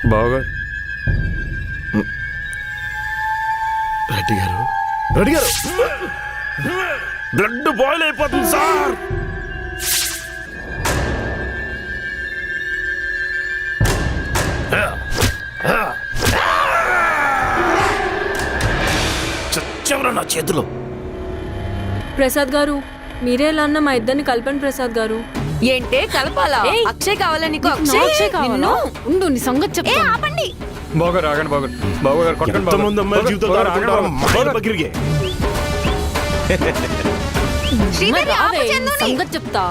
బాగా రెడ్డి గారు, రెడ్డి గారు, బ్లడ్ బాయిల్ అయిపోతుంది సార్. చచ్చెవరా నా చేతిలో. ప్రసాద్ గారు, మీరే ఇలా అన్న మా ఇద్దరిని కలపండి ప్రసాద్ గారు. ఏంటే కలపాలా? అక్షయ్ కావాలా నీకు? అక్షయ్ కావాలా? ఉండు నీ సంగతి చెప్తా. ఆపండి. బాగా రాగండి బాగా బాగా కొట్టండి. ఎంతమంది అమ్మాయిల జీవితాలు ఆడుకుంటారు మాయల బకిరిగే. శ్రీదేవి ఆపు చందుని. సంగతి చెప్తా.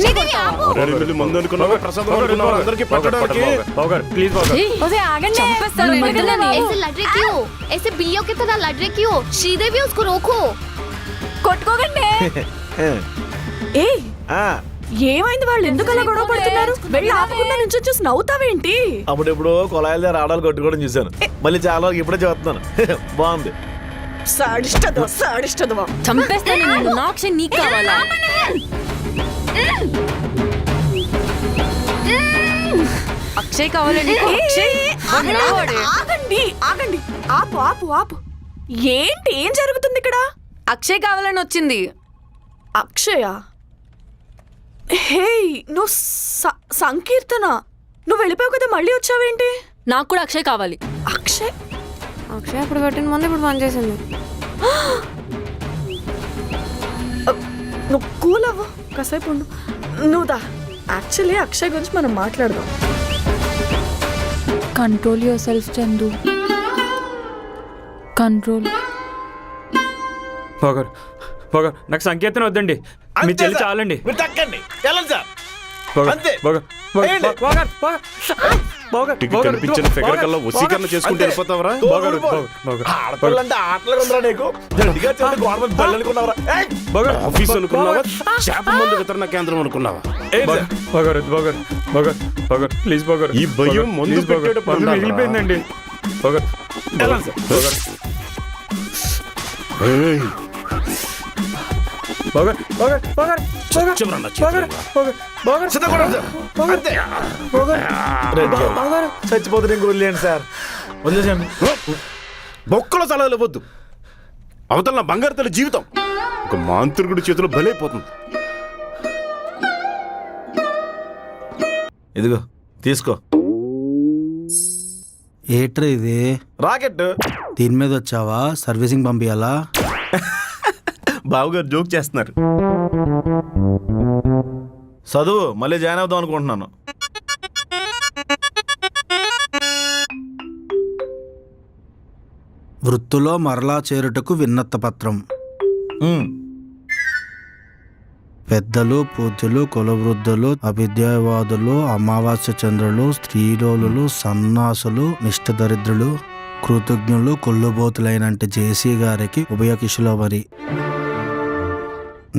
శ్రీదేవి ఆపు. అరే మందు అనుకున్నావా, ప్రసాదం అనుకున్నావా, అందరికీ పట్టడానికి. బాగా ప్లీజ్ బాగా ఓవే ఆగండి. చంపేస్తాను ऐसे మిమ్మల్ని. लड़ रहे क्यों? ऐसे बिल्लियों की तरह लड़ रहे क्यों? श्रीदेवी उसको रोको. కొట్టుకోకండి. ఏయ్ ఏమైంది? వాళ్ళు ఎందుకు అలా గొడవ పడుతున్నారు? వెళ్ళి ఆపకుండా నుంచి చూసి నవ్వుతావేంటి? అప్పుడెప్పుడు కొలాయిల దగ్గర ఆడాలు కొట్టుకోవడం చూశాను. మళ్ళీ చాలా వరకు ఇప్పుడే చూస్తున్నాను. బాగుంది. చంపేస్తాను నిన్ను. నా అక్షయ్ నీకు కావాలా? అక్షయ్ కావాలా నీకు? అక్షయ్ ఆగండి ఆగండి. ఆపు ఆపు ఆపు. ఏంటి ఏం జరుగుతుంది ఇక్కడ? అక్షయ్ కావాలని వచ్చింది. అక్షయ? హే నువ్వు సంకీర్తన, నువ్వు వెళ్ళిపోయావు కదా, మళ్ళీ వచ్చావేంటి? నాకు కూడా అక్షయ్ కావాలి. అక్షయ్ అక్షయ్ ఇప్పుడు పెట్టిన ముందు ఇప్పుడు పని చేసింది. నువ్వు కూల్ అవ్వు, కాసేపు ఉండు. నువ్వు దా. యాక్చువల్లీ అక్షయ్ గురించి మనం మాట్లాడదాం. Control your self Chandu. Control. బాగా బాగా నాకు సంకీర్తన వద్దండి. మీ చెల్లి చాలండి. మీరు తక్కండి, వెళ్ళండి సార్. బాగా అంతే. బాగా ఏంటి? బాగా బాగా టికెట్ కనిపించిన ఫిగర్ కల్లా వసీకరణ చేసుకుంటూ వెళ్ళిపోతావరా. బాగా ఆడపిల్లంటే ఆటలు ఉందిరా నీకు. రెడ్డిగా చెల్లి గవర్నమెంట్ బళ్ళు అనుకున్నావరా? బాగా ఆఫీస్ అనుకున్నావా, చేప మందు వితరణ కేంద్రం అనుకున్నావా? బాగా బాగా బాగా బాగా ప్లీజ్ బాగా. ఈ భయం మందు పెట్టేటప్పుడు ఉండాలిరా. మిగిలిపోయిందండి. బాగా వెళ్ళండి సార్. బాగా ఏయ్, బాగా బాగా బాగా చచ్చెవరా నా చేతిలో. బాగా సిద్ధపడండి సార్. అంతే. రెడ్డి గారు, చచ్చిపోతే నేను వదిలేయండి సార్. వదిలేసండి. బొక్కల సలహాలు ఇవ్వద్దు. అవతల నా బంగారు తల్లి జీవితం ఒక మాంత్రికుడి చేతిలో బలైపోతుంది. ఇదిగో తీసుకో. ఏట్రా ఇది? రాకెట్. దీని మీద వచ్చావా? సర్వీసింగ్ పంపించాలా? బావగారు జోక్ చేస్తున్నారు. చదువు మళ్ళీ జాయిన్ అవుదాం అనుకుంటున్నాను. వృత్తిలో మరలా చేరుటకు విన్నత్త పత్రం. పెద్దలు, పూజ్యులు, కులవృద్ధులు, అవిద్యావాదులు, అమావాస్య చంద్రులు, స్త్రీలోలులు, సన్నాసులు, నిష్ఠదరిద్రులు, కృతజ్ఞులు, కొల్లుబోతులైనంటి జేసీ గారికి ఉభయకిషులో మరి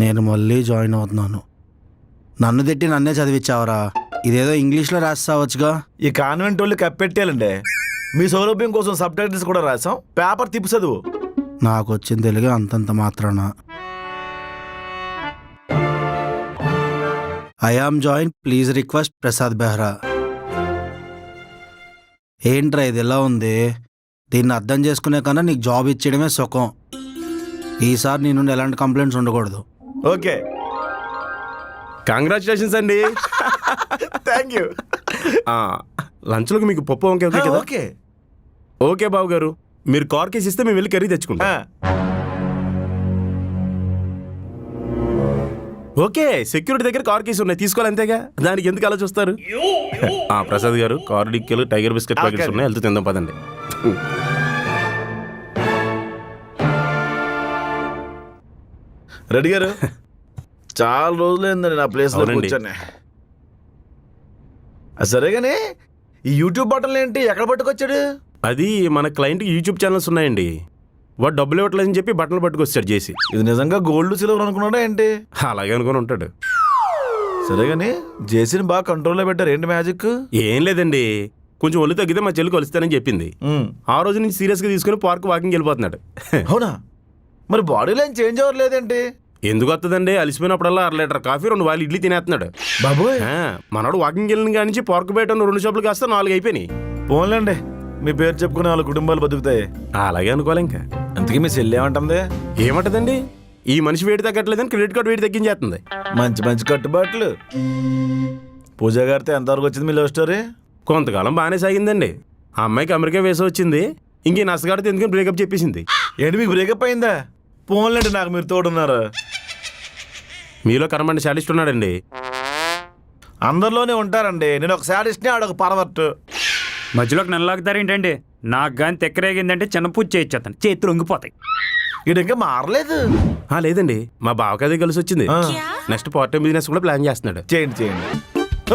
నేను మళ్ళీ జాయిన్ అవుతున్నాను. నన్ను తిట్టి నన్నే చదివించావరా? ఇదేదో ఇంగ్లీష్లో రాస్తావచ్చుగా. ఈ కాన్వెంట్ వాళ్ళు కప్పెట్టేయాలండి. మీ సౌలభ్యం కోసం సబ్ టైటిల్స్ కూడా రాసాం. పేపర్ తిప్పి చదువు. నాకు వచ్చిన తెలుగు అంతంత మాత్రాన. I am join, please request Prasad Behera. ఏంట్రా ఇది ఎలా ఉంది? దీన్ని అర్థం చేసుకునే కన్నా నీకు జాబ్ ఇచ్చేయడమే సుఖం. ఈసారి నీ నుండి ఎలాంటి కంప్లైంట్స్ ఉండకూడదు. ఓకే. కంగ్రాచులేషన్స్ అండి. Thank you. లంచ్లోకి మీకు పప్పు వంకాయ ఓకే కదా? ఓకే ఓకే బాబు గారు, మీరు కార్ కేసు ఇస్తే మేము వెళ్ళి కర్రీ తెచ్చుకుంటాం. ఓకే, సెక్యూరిటీ దగ్గర కార్ కేసు ఉన్నాయి, తీసుకోవాలి అంతేగా. దానికి ఎందుకు అలా చూస్తారు? ప్రసాద్ గారు, కార్ డిక్కీలు, టైగర్ బిస్కెట్ ప్యాకెట్స్ ఉన్నాయి, వెళ్తూ తిందాం పదండి. రెడ్డి గారు, చాలా రోజులైందండి నా ప్లేస్లో కూర్చొని. సరే కానీ ఈ యూట్యూబ్ బటన్లు ఏంటి, ఎక్కడ పట్టుకొచ్చాడు? అది మన క్లయింట్కి యూట్యూబ్ ఛానల్స్ ఉన్నాయండి. వాడు డబ్బులు ఇవ్వట్లేదని చెప్పి బట్టలు పట్టుకొచ్చాడు చేసి. ఇది నిజంగా గోల్డ్ సిల్వర్ అనుకున్నాడా ఏంటి? అలాగే అనుకుని ఉంటాడు. సరే కానీ జేసీని బాగా కంట్రోల్లో పెట్టారు. ఏంటి మ్యాజిక్? ఏం లేదండి, కొంచెం ఒళ్ళు తగ్గితే మా చెల్లి కలుస్తానని చెప్పింది. ఆ రోజు నుంచి సీరియస్గా తీసుకుని పార్క్ వాకింగ్ వెళ్ళిపోతున్నాడు. అవునా? మరి బాడీలో ఏం చేంజ్ అవ్వలేదేంటి? ఎందుకు వస్తుందండి, అలసిపోయినప్పుడల్లా 1 లీటర్ కాఫీ 2 వాలు ఇడ్లీ తినేస్తున్నాడు. బాబోయ్, మనోడు వాకింగ్ వెళ్ళిన కాడి నుంచి పార్క్ బయట 2 షాపులు కాస్త 4 అయిపోయినాయి. పోన్లేండి, మీ పేరు చెప్పుకునే వాళ్ళ కుటుంబాలు బతుకుతాయి. అలాగే అనుకోవాలి ఇంకా. అందుకే మీ చెల్లి ఏమంటుంది? ఏమంటదండి, ఈ మనిషి వేడి తగ్గట్లేదని క్రెడిట్ కార్డు వేడి తగ్గించేస్తుంది. మంచి మంచి కట్టుబాట్లు. పూజా గారితో ఎంతవరకు వచ్చింది మీ లవ్ స్టోరీ? కొంతకాలం బాగానే సాగిందండి. ఆ అమ్మాయికి అమెరికా వేస వచ్చింది. ఇంక నష్టగాడితే ఎందుకని బ్రేకప్ చెప్పేసింది. ఏంటి మీకు బ్రేకప్ అయిందా? పోన్లేండి, నాకు మీరు తోడున్నారు. మీలో కరమండి శాడిస్ట్ ఉన్నాడండి. అందరిలోనే ఉంటారండి. నేను ఒక శాడిస్ట్ని, ఆడొక పర్వర్ట్. మధ్యలోకి నల్లలాగుతారేంటండి? నాకు కానీ తెక్కరేగిందంటే చిన్న పూజ చేయించేస్తాను, చేతులు వంగిపోతాయి. ఈడు ఇంకా మారలేదు. లేదండి, మా బావకదే కలిసి వచ్చింది. ఆ. నెక్స్ట్ పార్ట్ టైం బిజినెస్ కూడా ప్లాన్ చేస్తున్నాడు. చేయండి చేయండి.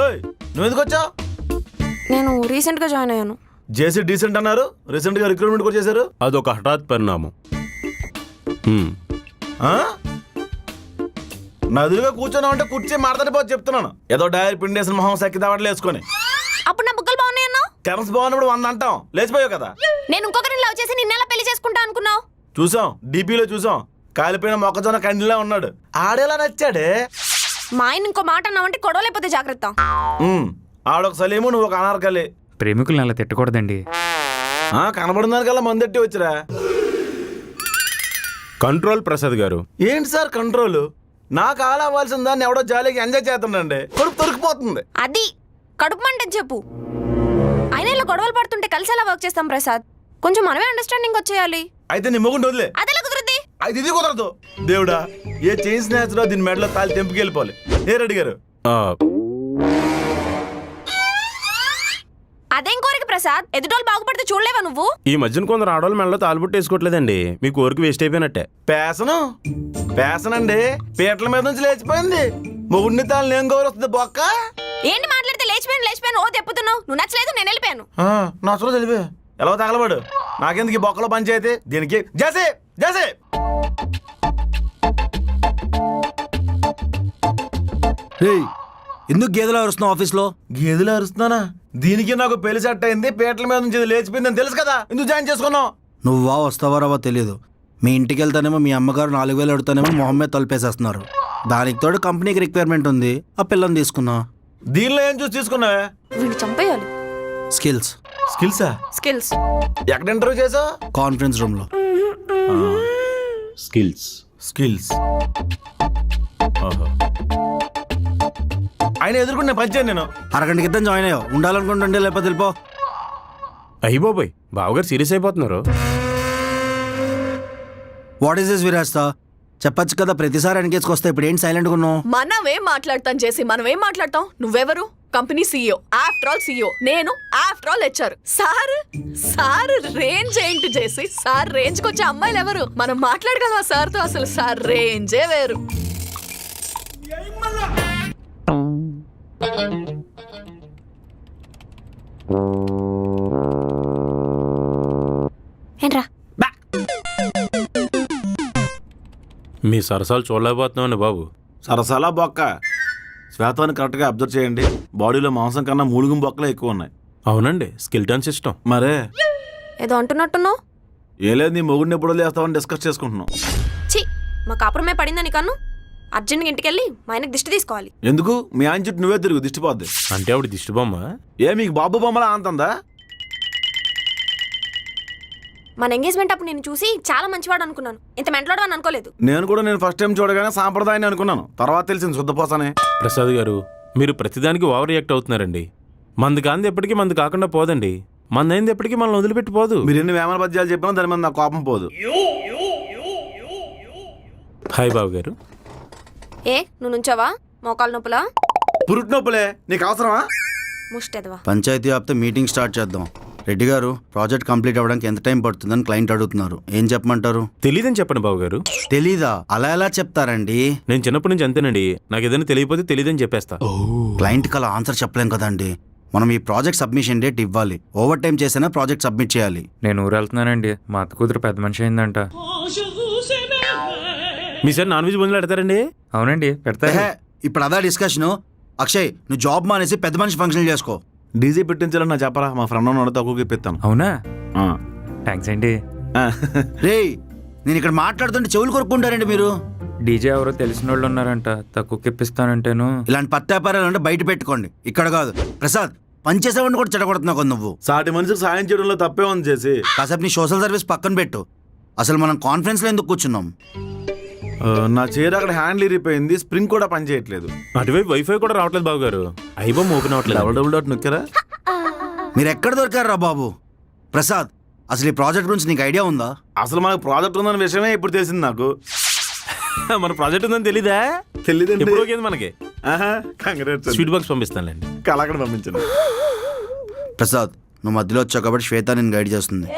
ఓయ్, నువ్వు ఎందుకు వచ్చావు? నేను రీసెంట్ గా జాయిన్ అయ్యాను. జేసీ డీసెంట్ అన్నారు, రీసెంట్ గా రిక్రూట్మెంట్ కూడా చేశారు. అదొక హఠాత్ పరిణామం. ఆ? నా ఎదురుగా కూర్చొని అంటే కుర్చీ మాట్లాడిపోతే చెప్తున్నాను. ఏదో డైరీ పిండేసిన మొహం సక్కి దావట్లు వేసుకొని. అప్పుడు నా బుగ్గలు బాగున్నాయన్నా? టెరస్ బాగున్నప్పుడు 100 అంటాం, లేచిపోయావు కదా. నేను ఇంకొకరిని లవ్ చేసి నిన్నెలా పెళ్లి చేసుకుంటా అనుకున్నావు? చూసాం, డీపీలో చూసాం, కాలిపోయిన మొక్కజొన్న కండిలా ఉన్నాడు. ఆడేలా నచ్చాడే. మా ఆయన ఇంకో మాట అన్నావంటే గొడవలేకపోతే జాగ్రత్త. ఆడొక సలీము, నువ్వు ఒక అనార్కలి. ప్రేమికులను అలా తిట్టకూడదండి. కనబడిన దానికల్లా మందెట్టి వచ్చిరా. కంట్రోల్ ప్రసాద్ గారు. ఏంటి సార్ కంట్రోల్? నాకు ఆలవలసిన దాన్ని ఎవడో జాలీకి ఎంజాయ్ చేస్తుండండి. కడుపు తొరికిపోతుంది. అది కడుపు మంటని చెప్పు. ఆయన ఇలా గొడవలు పడుతుంటే కలిసి ఎలా వర్క్ చేస్తాం ప్రసాద్? కొంచెం మనమే అండర్స్టాండింగ్ వచ్చేయాలి. అయితే నీ మొగుండి వదిలే. అదెలా కుదురుద్ది? అయితే ఇది కుదరదు. దేవుడా, ఏ చైన్ స్నాచ్లో దీని మెడలో తాళి తెంపుకెళ్ళిపోవాలి. ఏ రెడ్డి గారు? అదేం కోరిక ప్రసాద్? ఎదుటోళ్ళు బాగుపడితే చూడలేవా నువ్వు? ఈ మధ్యన కొందరు ఆడవాళ్ళు మెడలో తాలుబుట్టు వేసుకోవట్లేదండి. మీ కోరిక వేస్ట్ అయిపోయినట్టే. పేసనండి, పీటల మీద నుంచి లేచిపోయింది. మొగుడిని తాళి ఏం గౌరవస్తుంది బొక్క? ఏంటి మాట్లాడితే లేచిపోయాను ఓ తెప్పుతున్నావు? నువ్వు నచ్చలేదు, నేను వెళ్ళిపోయాను. నా అసలు తెలివే ఎలా తగలబడు. నాకెందుకు ఈ బొక్కలో పంచాయితీ? దీనికి జేసీ జేసీ. రేయ్, ఎందుకు గేదెలు అరుస్తున్నావు ఆఫీస్లో? గేదెలు అరుస్తున్నానా? దీనికి నాకు పెళ్లి సెట్ అయింది, పీటల మీద నుంచి లేచిపోయిందని తెలుసు కదా, ఎందుకు జాయిన్ చేసుకున్నావు? నువ్వా వస్తావా రావా తెలియదు. మీ ఇంటికి వెళ్తానేమో మీ అమ్మగారు 4000 అడుగుతానేమో మొహం మీద తలిపేసేస్తున్నారు. దానికి తోడు కంపెనీకి రిక్వైర్మెంట్ ఉంది, ఆ పిల్లని తీసుకున్నా. దీనిలో ఏం చూసి తీసుకున్నావే? వీళ్ళు చంపేయాలి. స్కిల్స్. స్కిల్సా? స్కిల్స్ ఎక్కడ ఇంటర్వ్యూ చేసావు? కాన్ఫరెన్స్ రూమ్లో. స్కిల్స్. ఆయన ఎదుర్కొంటే పంచాను నేను. అరగంట క్రితం జాయిన్ అయ్యావు. ఉండాలనుకుంటుండే లేకపోతే వెళ్ళిపో. అయ్యి బాబాయ్, బావగారు సీరియస్ అయిపోతున్నారు. వాట్ ఈస్ దిస్ విరాస్తా? చెప్పచ్చు కదా, ప్రతిసారి ఎన్కేసుకొస్తే ఇప్పుడు ఏంటి సైలెంట్గా ఉన్నావు? మనమేం మాట్లాడతాం చేసి, మనమేం మాట్లాడతాం? నువ్వెవరు? Company CEO. After all CEO. నేను after all HR. Sir range ఏంటి చేసి? సార్ రేంజ్కి వచ్చే అమ్మాయిలు ఎవరు? మనం మాట్లాడగలమా సార్తో? అసలు సార్ రేంజే వేరు. ఏంట్రా? మీ సరసాలు చూడలేకపోతున్నామండి బాబు. సరసాలా బొక్క. శ్వేతాన్ని కరెక్ట్గా అబ్జర్వ్ చేయండి. బాడీలో మాంసం కన్నా మూలుగు బొక్కలే ఎక్కువ ఉన్నాయి. అవునండి, స్కిల్ టర్న్ సిస్టమ్. మరే ఏదో అంటున్నట్టున్నావు. ఏ లేదు, నీ మొగుడిని ఎప్పుడు వదిలేస్తావని డిస్కస్ చేసుకుంటున్నాం. ఛీ, మా కాపురమే పడిందని కన్ను. అర్జెంట్గా ఇంటికెళ్ళి మా ఆయనకి దిష్టి తీసుకోవాలి. ఎందుకు? మీ ఆయన చుట్టూ నువ్వే తిరుగు, దిష్టిపోద్ది. అంటే ఆవిడ దిష్టి బొమ్మ. మీకు బాబు బొమ్మలా అంతందా? మన ఎంగేజ్మెంట్ అప్పుడు నేను చూసి చాలా మంచివాడు అనుకున్నాను. ఇంత మెంటలోడు అని అనుకోలేదు. నేను ఫస్ట్ టైం చూడగానే సాంప్రదాయాన్ని అనుకున్నాను. తర్వాత తెలిసింది శుద్ధపోసానే. ప్రసాద్ గారు, మీరు ప్రతిదానికి ఓవర్ రియాక్ట్ అవుతున్నారండి. మంది కాంది ఎప్పటికీ మంది కాకుండా పోదండి. మంది అయింది ఎప్పటికీ మనల్ని వదిలిపెట్టి పోదు. మీరు ఎన్ని వేమన పద్యాలు చెప్పినా దాని మీద నా కోపం పోదు. హాయ్ బాబు గారు. నువ్వు నుంచావా? మోకాలు నొప్పులా? పురుటి నొప్పులే, నీకు అవసరమా? ముష్టెదవా. పంచాయతీ ఆపితే మీటింగ్ స్టార్ట్ చేద్దాం. రెడ్డి గారు, ప్రాజెక్ట్ కంప్లీట్ అవ్వడానికి ఎంత టైం పడుతుందని క్లయింట్ అడుగుతున్నారు. ఏం చెప్పమంటారు? తెలీదని చెప్పండి బాబు గారు. తెలీదా? అలా ఎలా చెప్తారండి? నేను చిన్నప్పటి నుంచి అంతేనండి. నాకు ఏదైనా తెలియకపోతే తెలియదని చెప్పేస్తా. క్లయింట్కి అలా ఆన్సర్ చెప్పలేం కదండి. మనం ఈ ప్రాజెక్ట్ సబ్మిషన్ డేట్ ఇవ్వాలి. ఓవర్ టైం చేసినా ప్రాజెక్ట్ సబ్మిట్ చేయాలి. నేను ఊరు వెళ్తున్నానండి. మా అత్త కూతురు పెద్ద మనిషి అయిందంట. మీ సార్ నాన్ వెజ్ భోజనాలు పెడతారండి? అవునండి, పెడతా. ఇప్పుడు అదా డిస్కషను. అక్షయ్, నువ్వు జాబ్ మానేసి పెద్ద మనిషి ఫంక్షన్ చేసుకో. డీజీ పెట్టించాలని నా చెప్పరా, మా ఫ్రెండ్ ఉన్నాడు, తక్కువకి ఇప్పిస్తాను. అవునా? థ్యాంక్స్ అండి. రేయ్, నేను ఇక్కడ మాట్లాడుతుంటే చెవులు కొరుక్కుంటారండి మీరు. డీజే ఎవరో తెలిసిన వాళ్ళు ఉన్నారంట, తక్కువకి ఇప్పిస్తానంటేను. ఇలాంటి పత్తాపారాలు అంటే బయట పెట్టుకోండి, ఇక్కడ కాదు. ప్రసాద్, పనిచేసేవాడిని కూడా చెడగొడుతున్నావు కదా నువ్వు. సాటి మనిషికి సాయం చేయడంలో తప్పే ఉంది చేసి. కాసేపు నీ సోషల్ సర్వీస్ పక్కన పెట్టు. అసలు మనం కాన్ఫరెన్స్లో ఎందుకు కూర్చున్నాం? నా చైర్ అక్కడ హ్యాండిల్ ఇరిగిపోయింది, స్ప్రింగ్ కూడా పని చేయట్లేదు. అటువైపు వైఫై కూడా రావట్లేదు బాబు గారు. ఐబొమ్మ ఓపెన్ అవ్వట్లేదు. డబుల్ నొక్కారా? మీరు ఎక్కడ దొరికారా బాబు? ప్రసాద్, అసలు ఈ ప్రాజెక్ట్ గురించి నీకు ఐడియా ఉందా? అసలు మనకు ప్రాజెక్ట్ ఉందన్న విషయమే ఇప్పుడు తెలిసింది నాకు. మన ప్రాజెక్ట్ ఉందని తెలీదా? తెలియదండి. ఎప్పుడు ఓకేది మనకి. కంగ్రాట్స్. స్వీట్ బాక్స్ పంపిస్తానులేండి. కళాకడ పంపించండి. ప్రసాద్, నువ్వు మధ్యలో వచ్చావు కాబట్టి శ్వేత నేను గైడ్ చేస్తుంది.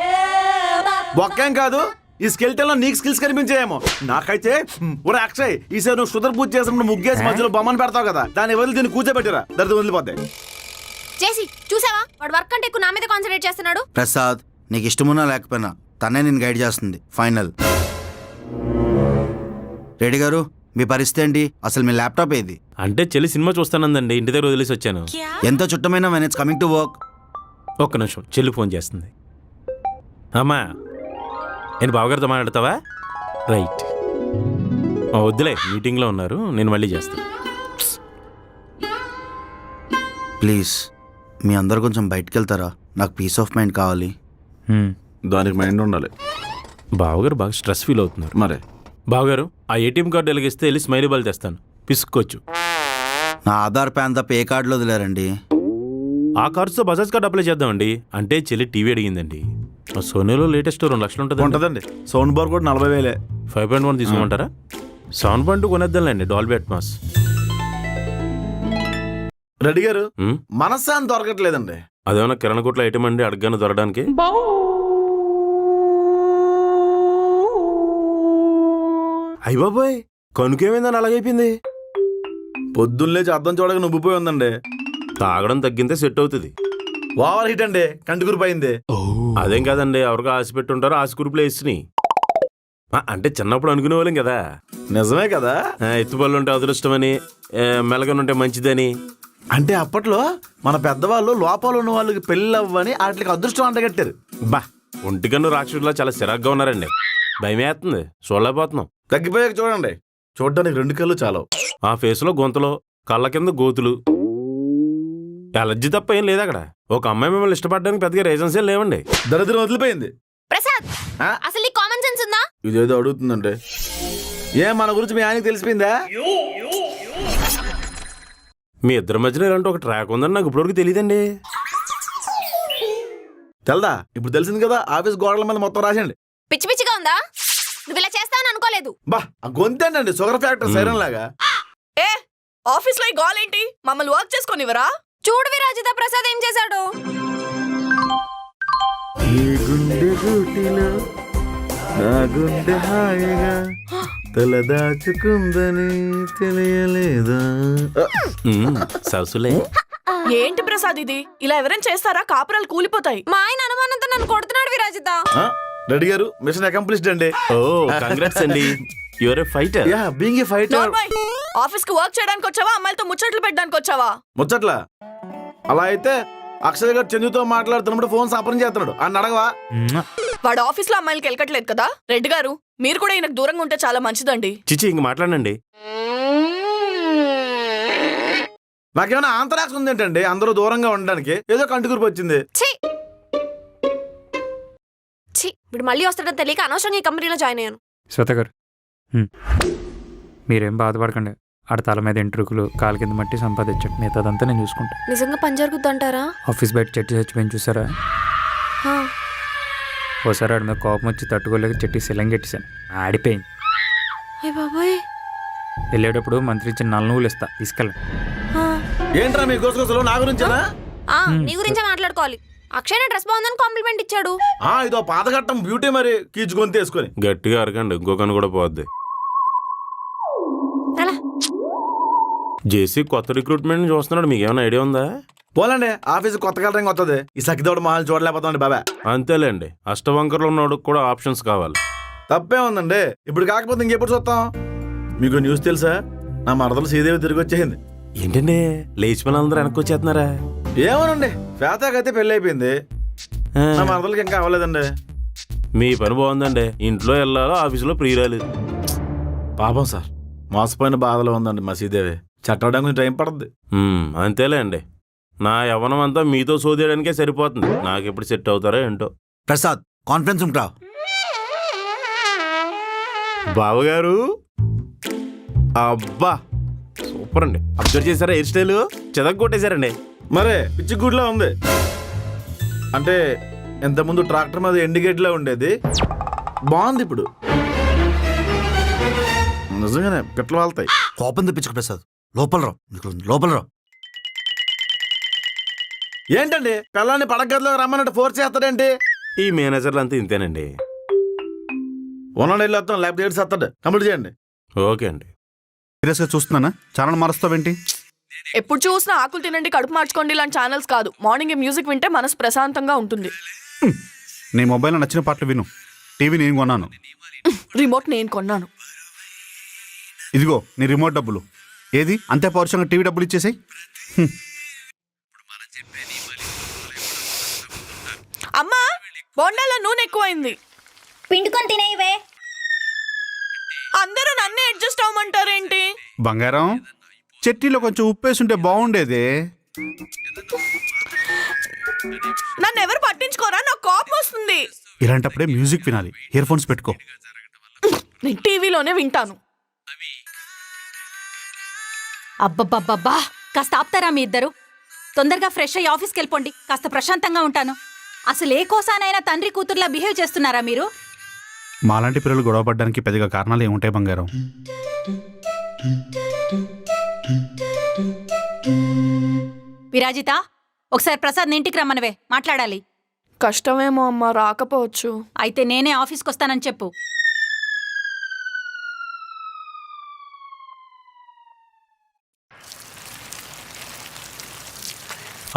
బొక్కేం కాదు, ఈ స్కెల్టన్ లో నీకు స్కిల్స్ కనిపించేయేమో. నాకైతే ఒరే అక్షయ్, ఈసారి నువ్వు సుధర్ పూజ చేసినప్పుడు ముగ్గేసి మధ్యలో బొమ్మను పెడతావు కదా, దాన్ని వదిలి దీన్ని కూర్చోబెట్టిరా, దరిద్రం వదిలిపోతాయి. చేసి చూసావా, వాడు వర్క్ అంటే ఎక్కువ నా మీద కాన్సన్ట్రేట్ చేస్తున్నాడు. ప్రసాద్, నీకు ఇష్టమున్నా లేకపోయినా తనే నేను గైడ్ చేస్తుంది. ఫైనల్. రెడ్డి గారు, మీ పరిస్థితి ఏంటి? అసలు మీ ల్యాప్టాప్ ఏది? అంటే చెల్లి సినిమా చూస్తానందండి, ఇంటి దగ్గర వదిలేసి వచ్చాను. ఎంతో చుట్టమైనా when it's coming to work. ఒక్క నిమిషం, చెల్లి ఫోన్ చేస్తుంది. అమ్మా, నేను బావగారితో మాట్లాడతావా? రైట్. వద్దులే, మీటింగ్లో ఉన్నారు, నేను మళ్ళీ చేస్తాను. ప్లీజ్ మీ అందరు కొంచెం బయటకు వెళ్తారా? నాకు పీస్ ఆఫ్ మైండ్ కావాలి. దానికి మైండ్ ఉండాలి. బావగారు బాగా స్ట్రెస్ ఫీల్ అవుతున్నారు. మరే బావగారు, ఆ ఏటీఎం కార్డు ఎలాగిస్తే వెళ్ళి స్మైలీ బాల్ తెస్తాను, పిసుక్కోవచ్చు. నా ఆధార్ ప్యాన్ తప్ప ఏ కార్డులో వదిలేరండి? ఆ కార్డ్స్తో బజాజ్ కార్డు అప్లై చేద్దామండి. అంటే చెల్లి టీవీ అడిగిందండి. సోనీలో లేటెస్ట్ 2 లక్షలు ఉంటుంది. ఉంటుందండి. సౌండ్ బార్ కూడా 40,000. 5.1 తీసుకోమంటారా? 7.2 కొనేద్దాంలేండి, డాల్బీ అట్మాస్. రెడ్డి గారు, మనశ్శాంతి దొరకట్లేదండి. అదేమన్నా కిరణ కొట్ల ఐటమ్ అండి అడగగానే దొరకడానికి? అయ్య బాబాయ్, కనుకేమైందని అలాగైపోయింది? పొద్దున్నే అద్దం చూడక నువ్వుపోయి ఉందండి. తాగడం తగ్గింతే సెట్ అవుతుంది. ఓవర్ హీట్ అండి, కంటికురిపోయింది. అదేం కాదండి, ఎవరికో ఆశ పెట్టుంటారో ఆశ కురుపులో వేసినాయి. అంటే చిన్నప్పుడు అనుకునే వాళ్ళం కదా, నిజమే కదా. ఎత్తుపళ్ళు ఉంటే అదృష్టమని, మెలగనుంటే మంచిదని. అంటే అప్పట్లో మన పెద్దవాళ్ళు లోపాలు ఉన్న వాళ్ళకి పెళ్ళి అవ్వని వాటికి అదృష్టం అంటగట్టారు. బా, ఒంటికన్ను రాక్షసులా చాలా చిరాగ్గా ఉన్నారండి. భయమేస్తుంది, చూడలేకపోతున్నాం. తగ్గిపోయాక చూడండి, చూడడానికి 2 కళ్ళు చాలు. ఆ ఫేస్లో గొంతలు, కళ్ళ కింద గోతులు, అలర్జీ తప్ప ఏం లేదు అక్కడ. ఒక అమ్మాయి మిమ్మల్ని ఇష్టపడడానికి పెద్దగా రీజన్స్ ఏం లేవండి. దరిద్రం వదిలిపోయింది. ప్రసాద్, అసలు నీకు కామన్ సెన్స్ ఉందా? ఇదేదో అడుగుతుందంటే మన గురించి మీ ఆయనకి తెలిసిపోయిందా? మీ ఇద్దరి మధ్యన ఇలాంటి ఒక ట్రాక్ ఉందని నాకు ఇప్పటివరకు తెలియదండి. తెల్దా? ఇప్పుడు తెలిసింది కదా, ఆఫీస్ గోడల మీద మొత్తం రాసండి. పిచ్చి పిచ్చిగా ఉందా? నువ్వు ఇలా చేస్తావని అనుకోలేదు. బా, ఆ గొంతేనండి షుగర్ ఫ్యాక్టరీ సైరన్ లాగా. ఏ ఆఫీస్ లో ఈ గోల్ ఏంటి? మమ్మల్ని వర్క్ చేసుకొనివరా? చూడు విరాజిత, ప్రసాద్ ఏం చేశాడు. తలదాచుకుందని తెలియలేదా? సరసులే. ఏంటి ప్రసాద్ ఇది? ఇలా ఎవరైనా చేస్తారా? కాపురాలు కూలిపోతాయి. మా ఆయన అనుమానంతో నన్ను కొడుతున్నాడు విరాజిత. రెడ్డి గారు, మిషన్ అకంప్లిష్డ్ అండి. ఓ, కంగ్రాట్స్ అండి, your A fighter. Yeah, being a fighter. Office కి వర్క్ చేయడానికి వచ్చావా, అమ్మాయిలతో ముచ్చట్లు పెట్టడానికి వచ్చావా? ముచ్చట్లా? అలా అయితే అక్షయ్ గారు చందుతో మాట్లాడుతున్నప్పుడు ఫోన్ సాపరం చేస్తున్నాడు, అని అడగవా? వాడు ఆఫీస్ లో అమ్మాయిలకి వెళ్ళకట్లేదు కదా. రెడ్డి గారు, మీరు కూడా ఈయనకు దూరంగా ఉంటే చాలా మంచిదండి. చిచి, ఇంక మాట్లాడండి. నాకేమైనా ఆంతరాక్స్ ఉంది ఏంటండి అందరూ దూరంగా ఉండడానికి? ఏదో కంటికురిపి వచ్చింది. వీడు మళ్ళీ వస్తాడని తెలియక అనవసరంగా ఈ కంపెనీలో జాయిన్ అయ్యాను. శ్వేత గారు, మీరేం బాధపడకండి. ఆడ తల మీద ఎంట్రుకులు, కాలు కింద మట్టి సంపాదించండి, మిగతాదంతా నేను చూసుకుంటా. నిజంగా పని జరుగుద్దంటారా? ఆఫీస్ బయట చెట్టు చచ్చిపోయింది చూసారా? ఓసారి ఆడి మీద కోపం వచ్చి తట్టుకోలేక చెట్టు సిలంగెట్టేశాను, ఆడిపోయింది. బాబాయ్, వెళ్ళేటప్పుడు మంత్రి ఇచ్చిన 4 నువ్వులు ఇస్తా, తీసుకెళ్ళండి. ఏంట్రా మీ గోసగోసలు నా గురించేనా? నీ గురించే మాట్లాడుకోవాలి. అక్షయ్ నా డ్రెస్ బాగుందని కాంప్లిమెంట్ ఇచ్చాడు. ఇదో పాతఘట్టం బ్యూటీ మరి, కీచుకొని తీసుకొని. గట్టిగా అరగండి, ఇంకొకని కూడా పోద్ది. జేసీ కొత్త రిక్రూట్మెంట్ చూస్తున్నాడు, మీకు ఏమైనా ఐడియా ఉందా? పోలండి, ఆఫీస్ కొత్త కలరింగ్ వస్తుంది. ఈ సఖిదోడు మహాల్ చూడలేకపోతాండి బాబా. అంతేలేండి, అష్టవంకర్లో ఉన్నోడు కూడా ఆప్షన్స్ కావాలి. తప్పే ఉందండి, ఇప్పుడు కాకపోతే ఇంకెప్పుడు చూస్తాం? మీకు న్యూస్ తెలుసా? నా మరదలు శ్రీదేవి తిరిగి వచ్చేసింది. ఏంటండి, లేచిపోయిన అందరూ వెనక్కి వచ్చేస్తున్నారా? ఏమోనండి, శ్వేతకైతే పెళ్లి అయిపోయింది, నా మరదలకి ఇంకా అవ్వలేదండి. మీ పని బాగుందండి, ఇంట్లో వెళ్ళాలో ఆఫీసులో ప్రియురాలు. పాపం సార్, మోసపోయిన బాధలో ఉందండి మా శ్రీదేవి. చట్టడానికి కొంచెం టైం పడుతుంది. అంతేలే అండి, నా యవ్వనం అంతా మీతో సోదేయడానికే సరిపోతుంది. నాకు ఎప్పుడు సెట్ అవుతారో ఏంటో. ప్రసాద్ కాన్ఫరెన్స్ రూమ్ రా. బావగారు, అబ్బా సూపర్ అండి. అబ్జర్వ్ చేశారా హెయిర్ స్టైల్? చెదక్ కొట్టేశారండి. మరే పిచ్చి గుడ్లా ఉంది. అంటే ఇంతకుముందు ట్రాక్టర్ మీద ఎండిగేట్లా ఉండేది, బాగుంది ఇప్పుడు. నిజంగానే పిట్లు వాళ్తాయి. కోపం తెప్పించుకు ప్రసాద్. లోపల రా, లోపల రా. ఏంటండి పిల్లాన్ని పడగదిలో రమ్మన్నట్టు ఫోర్స్ చేస్తాడేంటి? ఈ మేనేజర్లు అంతా ఇంతేనండి. ఉన్నాడు వెళ్ళి వస్తాం, లేకపోతే ఏడు చేస్తాడు. కంప్లీట్ చేయండి. ఓకే అండి. సీరియస్గా చూస్తున్నానా? ఛానల్ మారుస్తావేంటి? ఎప్పుడు చూసినా ఆకులు తినండి కడుపు మార్చుకోండి ఇలాంటి ఛానల్స్ కాదు. మార్నింగ్ మ్యూజిక్ వింటే మనసు ప్రశాంతంగా ఉంటుంది. నీ మొబైల్లో నచ్చిన పాటలు విను. టీవీ నేను కొన్నాను. రిమోట్ నేను కొన్నాను. ఇదిగో నీ రిమోట్ డబ్బులు. ఏది అంతే పౌరుషంగా టీవీ డబ్బులు ఇచ్చేసాయి. అమ్మా బొండాలో నూనె ఎక్కువైంది. పిండుకొని తినేవే. అందరూ నన్నే అడ్జస్ట్ అవ్వమంటారేంటి? బంగారం, చట్నీలో కొంచెం ఉప్పేసుంటే బాగుండేది. నన్ను ఎవరు పట్టించుకోరా, నాకు కోపం వస్తుంది. ఇలాంటప్పుడే మ్యూజిక్ వినాలి. ఇయర్ ఫోన్స్ పెట్టుకో. నేను టీవీలోనే వింటాను. అబ్బబ్బబ్బబ్బా, కాస్త ఆపుతారా మీ ఇద్దరు? తొందరగా ఫ్రెష్ అయ్యి ఆఫీస్కి వెళ్ళిపోండి. కాస్త ప్రశాంతంగా ఉంటాను. అసలు ఏ కోసానైనా తండ్రి కూతుర్లా బిహేవ్ చేస్తున్నారా మీరు? మాలాంటి పిల్లలు గొడవపడడానికి పెద్దగా కారణాలు ఏముంటాయి బంగారం? విరాజిత, ఒకసారి ప్రసాద్ ఇంటికి రమ్మనవే, మాట్లాడాలి. కష్టమేమో అమ్మా, రాకపోవచ్చు. అయితే నేనే ఆఫీస్కి వస్తానని చెప్పు.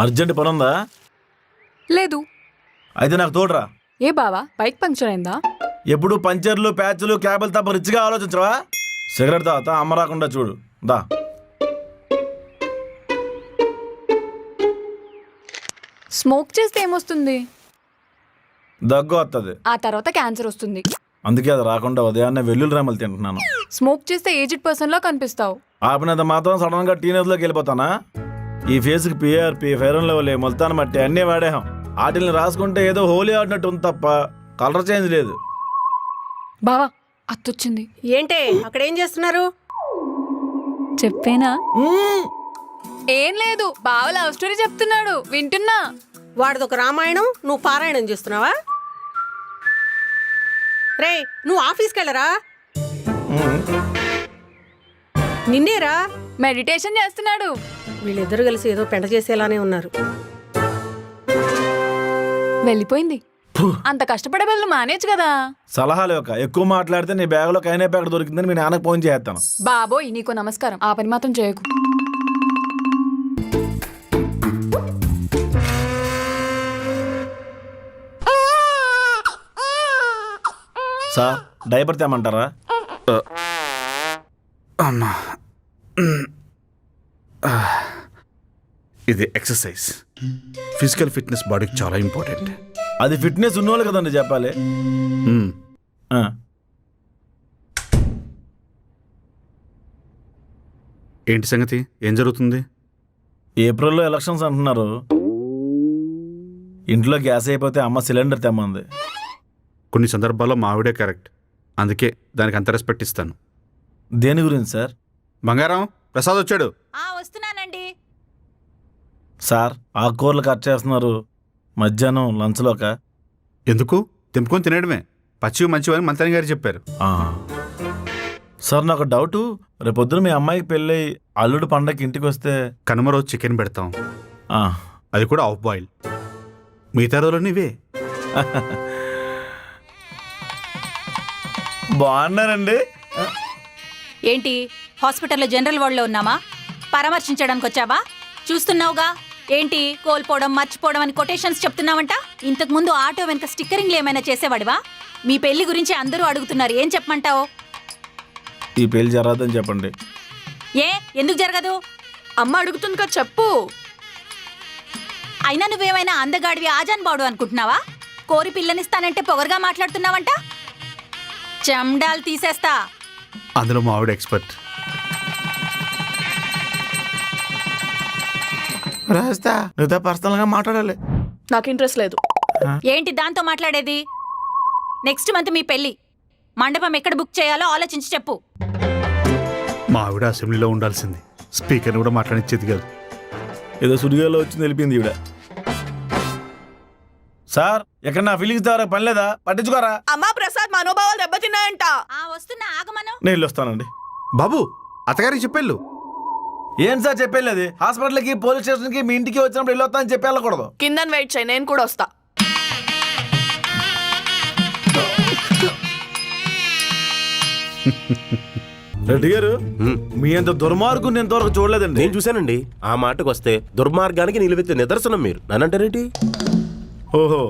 అర్జెంట్ పని ఉందా? లేదు. అయితే నాకు తోడురా. ఏ బావా, బైక్ పంక్చర్ అయిందా? ఎప్పుడు పంచర్లు ప్యాచ్లు క్యాబులు తప్ప రిచ్గా ఆలోచించవా? సిగరెట్ తాత అమ్మ రాకుండా చూడు. దా. స్మోక్ చేస్తే ఏమొస్తుంది? దగ్గు వస్తుంది, ఆ తర్వాత క్యాన్సర్ వస్తుంది. అందుకే అది రాకుండా ఉదయాన్నే వెల్లుల్లి రామలు తింటున్నాను. స్మోక్ చేస్తే ఏజ్డ్ పర్సన్ లా కనిపిస్తావు. ఆపినంత మాత్రం సడన్ గా టీనేజ్లోకి వెళ్ళిపోతానా? ఈ ఫేస్కి PRP, fair and lovely, Multan మట్టి అన్నీ వాడేహాం. వాటిని రాసుకుంటే ఏదో హోలీ ఆడినట్టు ఉంది తప్ప కలర్ చేంజ్ లేదు. బావా అత్తొచ్చింది. ఏంటే అక్కడ ఏం చేస్తున్నారు? చెప్పేనా? ఏం లేదు, బావ లవ్ స్టోరీ చెప్తున్నాడు, వింటున్నా. వాడిదొక రామాయణం, నువ్వు పారాయణం చేస్తున్నావా? రే, నువ్వు ఆఫీస్కి వెళ్ళరా? నిన్నేరా? మెడిటేషన్ చేస్తున్నాడు. వీళ్ళిద్దరు కలిసి ఏదో పెంట చేసేలానే ఉన్నారు. వెళ్ళిపోయింది. అంత కష్టపడే బదులు మానేచ్చు కదా. సలహాలు ఎక్కువ మాట్లాడితే నీ బ్యాగ్లో కైనా ప్యాకెట్ దొరికిందని మీ నాన్నకు ఫోన్ చేస్తాను. బాబోయ్, నీకు నమస్కారం, ఆ పని మాత్రం చేయకు. సార్ డైపర్ తేమంటారా? అమ్మా, ఇది ఎక్సర్సైజ్. ఫిజికల్ ఫిట్నెస్ బాడీకి చాలా ఇంపార్టెంట్. అది ఫిట్నెస్ ఉన్నోళ్ళు కదండి చెప్పాలి. ఆ. ఏంటి సంగతి? ఏం జరుగుతుంది? ఏప్రిల్లో ఎలక్షన్స్ అంటున్నారు. ఇంట్లో గ్యాస్ అయిపోతే అమ్మ సిలిండర్ తెమ్మంది. కొన్ని సందర్భాల్లో మావిడే కరెక్ట్, అందుకే దానికి అంత రెస్పెక్ట్ ఇస్తాను. దేని గురించి సార్? బంగారం, ప్రసాద్ వచ్చాడు. వస్తున్నానండి. సార్ ఆకుకూరలు కట్ చేస్తున్నారు మధ్యాహ్నం లంచ్లోక. ఎందుకు? తెంపుకొని తినేయడమే. పచ్చివి మంచివని మంత్రి గారు చెప్పారు. సార్ నాకు డౌటు, రేపొద్దున మీ అమ్మాయికి పెళ్ళి అల్లుడు పండగకి ఇంటికి వస్తే కనుమ రోజు చికెన్ పెడతాం, అది కూడా ఆఫ్ బాయిల్. మిగతా రోజులు ఇవే. బాగున్నారండి. ఏంటి, హాస్పిటల్లో జనరల్ వార్డులో ఉన్నామా? పరామర్శించడానికి వచ్చావా? చూస్తున్నావుగా ఏంటి, కోల్పోవడం మర్చిపోవడం అని కొటేషన్స్ చెప్తున్నావంట. ఇంతకు ముందు ఆటో వెనక స్టిక్కరింగ్లు ఏమైనా చేసేవాడివా? మీ పెళ్లి గురించి అందరూ అడుగుతున్నారు, ఏం చెప్పమంటావు? ఈ పెళ్లి జరగదని చెప్పండి. ఏ, ఎందుకు జరగదు? అమ్మ అడుగుతుంది కదా, చెప్పు. అయినా నువ్వేమైనా అందగాడివి ఆజాన్ బాడు అనుకుంటున్నావా? కోరి పిల్లనిస్తానంటే పొగరుగా మాట్లాడుతున్నావంట. చెండాలు తీసేస్తా. అందులో మావిడ ఎక్స్పర్ట్. రాస్తా నీతో పర్సనల్ గా మాట్లాడాలి. నాకు ఇంట్రెస్ట్ లేదు. ఏంటి దాంతో మాట్లాడేది? నెక్స్ట్ మంత్ మీ పెళ్లి, మండపం ఎక్కడ బుక్ చేయాలో ఆలోచించి చెప్పు. మా ఆవిడ అసెంబ్లీలో ఉండాల్సింది, స్పీకర్ని కూడా మాట్లాడించేది కాదు. ఏదో సుడిగాలో వచ్చింది వెళ్ళిపోయింది ఈవిడ. సార్ ఎక్కడ నా ఫీలింగ్స్ ద్వారా పని లేదా? పట్టించుకోరా. అమ్మా ప్రసాద్ మనోభావాలు దెబ్బతిన్నాయంట. వస్తున్నా, ఆగమను. నేను ఇల్లు వస్తానండి. బాబు అత్తగారికి చెప్పెళ్ళు. ఏం సార్ చెప్పేది? అది హాస్పిటల్కి, పోలీస్ స్టేషన్కి, మీ ఇంటికి వచ్చినప్పుడు ఇల్లు వస్తా అని చెప్పి వెళ్ళకూడదు. కిందని వెయిట్ చేయి, నేను కూడా వస్తా. రెడ్డి గారు మీ అంత దుర్మార్గం నేను ఇంతవరకు చూడలేదండి. నేను చూశానండి. ఆ మాటకు వస్తే దుర్మార్గానికి నిలువెత్తే నిదర్శనం మీరు. నన్నంటారేంటి? ఓహో,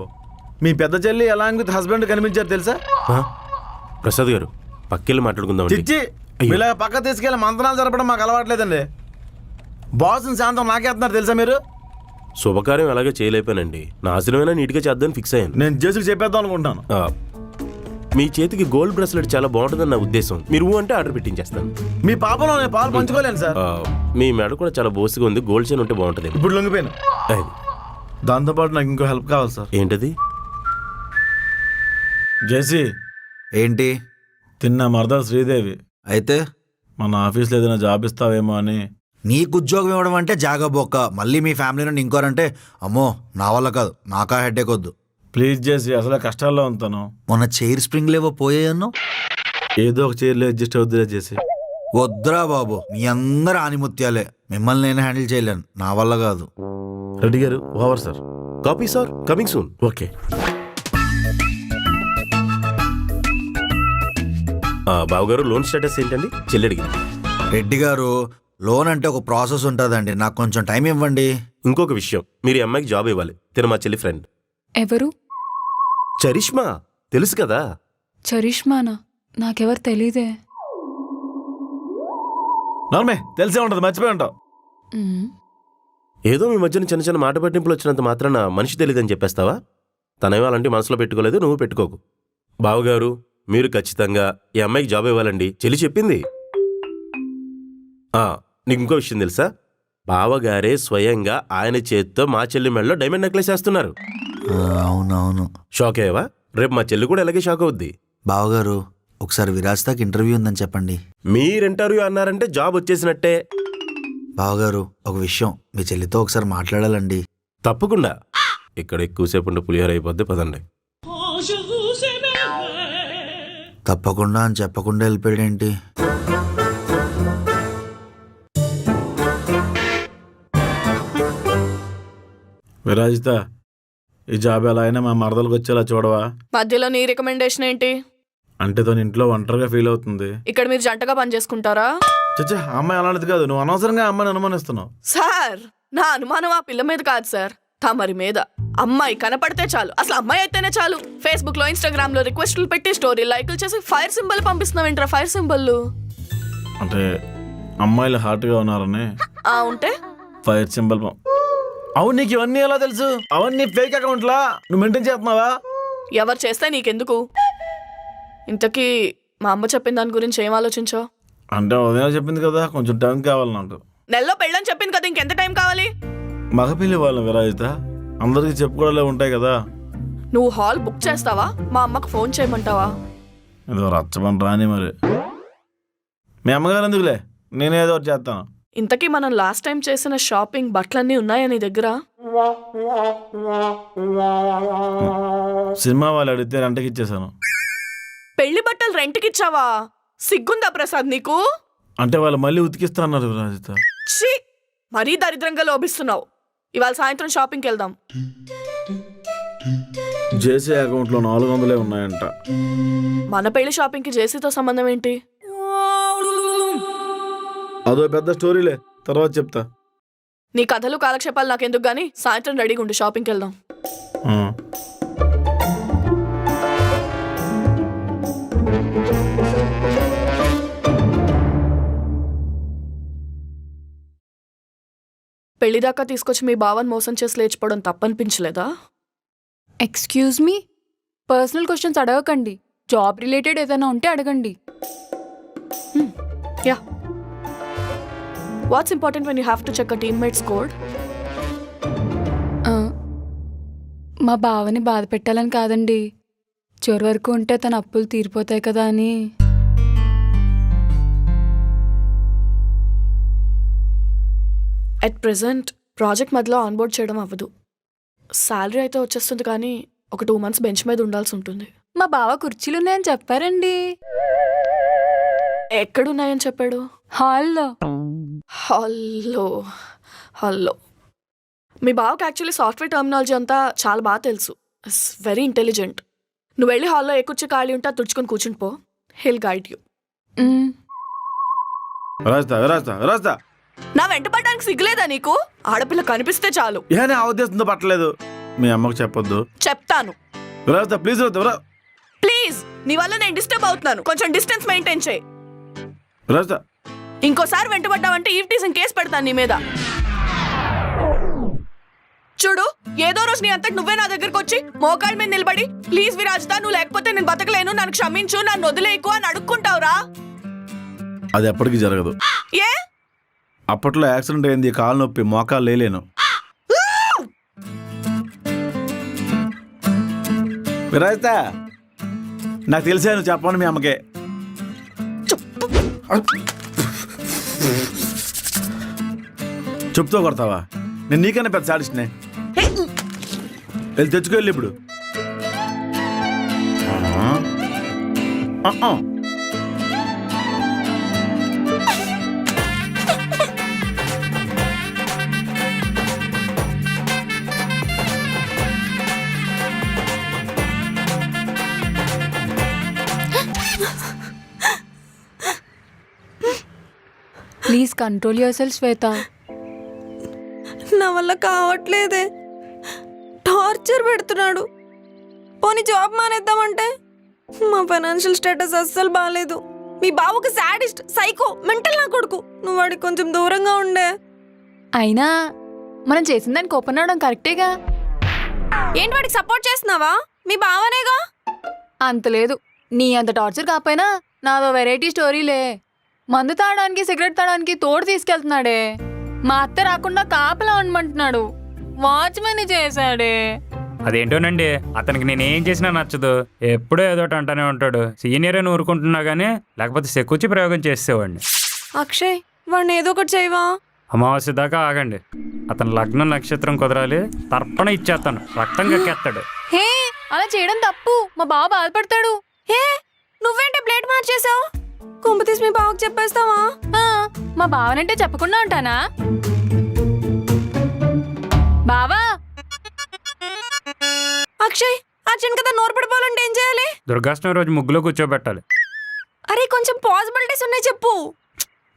మీ పెద్ద చెల్లి అలాంగ్ విత్ హస్బెండ్ కనిపించారు తెలుసా? ప్రసాద్ గారు పక్కెళ్ళి మాట్లాడుకుందాం. చిచ్చి ఇలా పక్క తీసుకెళ్ళి మంత్రాలు జరపడం మాకు అలవాట్లేదండి. బాస్ని శాంతం నాకేస్తున్నారు తెలుసా మీరు? శుభకార్యం ఎలాగో చేయలేపానండి. నాశనమైనా నీట్గా చేద్దామని ఫిక్స్ అయ్యాను. నేను జేసుకు చెప్పేద్దాం అనుకుంటాను. మీ చేతికి గోల్డ్ బ్రెస్లెట్ చాలా బాగుంటుందని నా ఉద్దేశం. మీరు అంటే ఆర్డర్ పెట్టించేస్తాను. మీ పాపలో నేను పాలు పంచుకోలేను సార్. మీ మెడ కూడా చాలా బోసుగా ఉంది. గోల్డ్ చైన్ ఉంటే బాగుంటుంది. ఇప్పుడు లొంగిపోయాను. దాంతోపాటు నాకు ఇంకో హెల్ప్ కావాలి సార్. ఏంటది? జేసీ ఏంటి? తిన్న మరదలు శ్రీదేవి అయితే మన ఆఫీస్లో ఏదైనా జాబ్ ఇస్తావేమో అని. నీకు ఉద్యోగం ఇవ్వడం అంటే జాగబోక్క, మళ్ళీ మీ ఫ్యామిలీ నుండి ఇంకోరంటే అమ్మో నా వల్ల కాదు, నాకా హెడ్ఏక్ వద్దు. ప్లీజ్ చేసి అసలే కష్టాల్లో ఉంటాను. మొన్న చైర్ స్ప్రింగ్ లేవో పోయాయన్నో. ఏదో ఒక చైర్లో అడ్జస్ట్ అవుద్దిలే చేసి. వద్దురా బాబు, మీ అందరూ ఆనిముత్యాలే, మిమ్మల్ని నేను హ్యాండిల్ చేయలేను, నా వల్ల కాదు. రెడ్డి గారు over sir. Copy sir, coming soon. Okay. బావగారు లోన్ స్టేటస్ ఏంటండి? చెల్లెడికి. రెడ్డి గారు లోన్ అంటే ఒక ప్రాసెస్ ఉంటుందండి, నాకు కొంచెం టైం ఇవ్వండి. ఇంకొక విషయం, మీరు ఈ అమ్మాయికి జాబ్ ఇవ్వాలి. తిన మా చెల్లి ఫ్రెండ్. ఎవరు? చరిష్మా, తెలుసు కదా? చరిష్మానా? నాకెవరు తెలీదే. నార్మే తెలిసే ఉంటుంది, మర్చిపోయి ఉంటావు. ఏదో మీ మధ్యన చిన్న చిన్న మాట పట్టింపులు వచ్చినంత మాత్రాన మనిషి తెలియదని చెప్పేస్తావా? తనేమో అలాంటి మనసులో పెట్టుకోలేదు, నువ్వు పెట్టుకోకు. బావగారు మీరు ఖచ్చితంగా ఈ అమ్మాయికి జాబ్ ఇవ్వాలండి, చెల్లి చెప్పింది. నీకు ఇంకో విషయం తెలుసా? బావగారే స్వయంగా ఆయన చేత్తో మా చెల్లి మెడలో డైమండ్ నెక్లెస్ వేస్తున్నారు. అవునవును. షాక్ అయ్యావా? రేపు మా చెల్లి కూడా అలాగే షాక్ అవుద్ది. బావగారు ఒకసారి విరాజ్తాకి ఇంటర్వ్యూ ఉందని చెప్పండి. మీరు ఇంటర్వ్యూ అన్నారంటే జాబ్ వచ్చేసినట్టే. బావగారు ఒక విషయం, మీ చెల్లితో ఒకసారి మాట్లాడాలండి. తప్పకుండా. ఇక్కడ ఎక్కువసేపు ఉండే పులిహోర అయిపోద్ది, పదండి. తప్పకుండా అని చెప్పకుండా వెళ్ళిపోయాడేంటి? విరాజిత, ఈ జాబ్ ఎలా అయినా మా మరదలకు వచ్చేలా చూడవా? మధ్యలో నీ రికమెండేషన్ ఏంటి? అంటే తను ఇంట్లో ఒంటరిగా ఫీల్ అవుతుంది. ఇక్కడ మీరు జంటగా పని చేసుకుంటారా? చచ్చా, అమ్మాయి అలాంటిది కాదు. నువ్వు అనవసరంగా అమ్మాయిని అనుమానిస్తున్నావు. సార్, నా అనుమానం ఆ పిల్ల మీద కాదు సార్, తమరి మీద. అమ్మాయి కనపడితే చాలు, అసలు అమ్మాయి అయితేనే చాలు, ఫేస్బుక్ లో, ఇన్స్టాగ్రామ్ లో రిక్వెస్ట్లు పెట్టి స్టోరీ లైకులు చేసి ఫైర్ సింబల్ పంపిస్తున్నావు ఏంట్రా? ఫైర్ సింబల్ అంటే అమ్మాయిలు హార్ట్ గా ఉన్నారని ఉంటే ఫైర్ సింబల్. అవును, నీకు ఇవన్నీ ఎలా తెలుసు? అవన్నీ ఫేక్ అకౌంట్లా? నువ్వు మెయింటైన్ చేస్తున్నావా? ఎవరు చేస్తే నీకెందుకు? ఇంతకీ మా అమ్మ చెప్పిన దాని గురించి ఏం ఆలోచించావు? అంటే ఉదయం చెప్పింది కదా, కొంచెం టైం కావాలి నాకు. నెలలో పెళ్ళని చెప్పింది కదా, ఇంకెంత టైం కావాలి? మగపిల్లి వాళ్ళం విరాజిత, అందరికి చెప్పుకోవడాలే ఉంటాయి కదా. నువ్వు హాల్ బుక్ చేస్తావా? మా అమ్మకు ఫోన్ చేయమంటావా? ఏదో రచ్చబండి రాని మరి. మీ అమ్మగారు ఎందుకులే, నేనేదో ఒకటి చేస్తాను. ఇంతకీ మనం లాస్ట్ టైం చేసిన షాపింగ్ బట్టలన్నీ ఉన్నాయా నీ దగ్గర? సినిమా వాళ్ళు అడిగితే రెంట్కి ఇచ్చేసాను. పెళ్లి బట్టలు రెంట్కి ఇచ్చావా? సిగ్గుందా ప్రసాద్ నీకు? అంటే వాళ్ళు మళ్ళీ ఉతికిస్తా అన్నారు విరాజిత. ఛీ, మరీ దరిద్రంగా లోభిస్తున్నావు. ఇవాళ సాయంత్రం షాపింగ్కి వెళ్దాం. జేసీ అకౌంట్లో 400 ఉన్నాయంట. మన పెళ్లి షాపింగ్కి జేసీతో సంబంధం ఏంటి? అదో పెద్ద స్టోరీలే, తర్వాత చెప్తా. నీ కథలు కాలక్షేపాలు నాకెందుకు గానీ సాయంత్రం రెడీగా ఉండి షాపింగ్కి వెళ్దాం. పెళ్లిదాకా తీసుకొచ్చి మీ బావని మోసం చేసి లేచిపోవడం తప్పనిపించలేదా? ఎక్స్క్యూజ్ మీ, పర్సనల్ క్వశ్చన్స్ అడగకండి. జాబ్ రిలేటెడ్ ఏదైనా ఉంటే అడగండి. Yeah. What's important when you have to check a teammate's code? మా బావని బాధ పెట్టాలని కాదండి, చివరి వరకు ఉంటే తన అప్పులు తీరిపోతాయి కదా అని. అట్ ప్రెసెంట్ ప్రాజెక్ట్ మధ్యలో ఆన్బోర్డ్ చేయడం అవ్వదు. శాలరీ అయితే వచ్చేస్తుంది కానీ ఒక 2 months బెంచ్ మీద ఉండాల్సి ఉంటుంది. మా బావ కుర్చీలు ఉన్నాయని చెప్పారండి. ఎక్కడున్నాయని చెప్పాడు? హాల్లో. హాల్లో మీ బావకి యాక్చువల్లీ సాఫ్ట్వేర్ టర్మినాలజీ అంతా చాలా బాగా తెలుసు. It's very intelligent. నువ్వు వెళ్ళి హాల్లో ఏ కూర్చో ఖాళీ ఉంటే తుడుచుకొని కూర్చుని పో. Hill guide you. రాస్తా నా వెంట పడడానికి సిగ్గులేదా నీకు? ఆడపిల్ల కనిపిస్తే చాలు. ఏనే ఆ ఉద్దేశంతో పట్టలేదు. మీ అమ్మకు చెప్పొద్దు. చెప్తాను. రాస్తా ప్లీజ్ ప్లీజ్, నీ వల్ల నేను డిస్టర్బ్ అవుతున్నాను. కొంచెం డిస్టెన్స్ మెయింటైన్ చేయి. రాస్తా. ఇంకోసారి వెంటబడ్డావంటే ఈవ్టీజింగ్ కేసు పెడతాను నీ మీద. చూడు, ఏదో రోజు నీ అంతటి నువ్వే నా దగ్గరకు వచ్చి మోకాళ్ళ మీద నిలబడి ప్లీజ్ విరాజిత, నువ్వు లేకపోతే నేను బతకలేను, నన్ను క్షమించు, నన్ను వదిలేకు అని అడుక్కుంటావురా. అది ఎప్పటికీ జరగదు. ఏ? అప్పట్లో యాక్సిడెంట్ అయింది, కాలు నొప్పి, మోకాలు లేలేను. విరాజిత, నాకు తెలిసే నువ్వు చెప్పను మీ అమ్మకే. చెప్తూ కొడతావా? నేను నీకన్నా పెద్ద సాడిస్ట్నే. వెళ్ళి తెచ్చుకెళ్ళి ఇప్పుడు. ప్లీజ్ కంట్రోల్ యువర్ సెల్ఫ్ శ్వేత. నా వల్ల కావట్లేదే, టార్చర్ పెడుతున్నాడు. పోనీ జాబ్ మానేద్దామంటే మా ఫైనాన్షియల్ స్టేటస్ అస్సలు బాగాలేదు. మీ బావకు సాడిస్ట్, సైకో, మెంటల్ నా కొడుకు. నువ్వు వాడికి కొంచెం దూరంగా ఉండే. అయినా మనం చేసిన దానికి ఓపెన్ అవడం కరెక్టేగా. ఏంటి వాడికి సపోర్ట్ చేస్తున్నావా? మీ బావనేగా. అంత లేదు, నీ అంత టార్చర్ కాకపోయినా నాదో వెరైటీ స్టోరీలే. మందు తాగడానికి, సిగరెట్ తాగడానికి తోడు తీసుకెళ్తున్నాడే. మా అత్త రాకుండా కాపలా ఉండమంటున్నాడు. వాచ్మెన్ చేశాడే. అదేంటోనండి, అతనికి నేనేం చేసినా నచ్చదు. ఎప్పుడో ఏదోటి అంటానే ఉంటాడు. సీనియర్ అని ఊరుకుంటున్నా గానీ లేకపోతే సెక్కుచ్చి ప్రయోగం చేసేవాడిని. అక్షయ్, వాడిని ఏదో ఒకటి చేయవా? అమావాస్య దాకా ఆగండి. అతని లగ్నం నక్షత్రం కుదరాలి, తర్పణ ఇచ్చేస్తాను, రక్తం కక్కేస్తాడు. హే, అలా చేయడం తప్పు. మా బావ బాధపడతాడు. హే, నువ్వేంటి ప్లేట్ మార్చేసావు? కొంప తీసి మీ బావకు చెప్పేస్తావా? మా బావనంటే చెప్పకుండా ఉంటానా? బావా, అక్షయ్, అర్జెంట్ కదా నోరు పడిపోవాలంటే ఏం చేయాలి? దుర్గాష్టమి రోజు ముగ్గులో కూర్చోబెట్టాలి. అరే, కొంచెం పాసిబిలిటీస్ ఉన్నాయి, చెప్పు.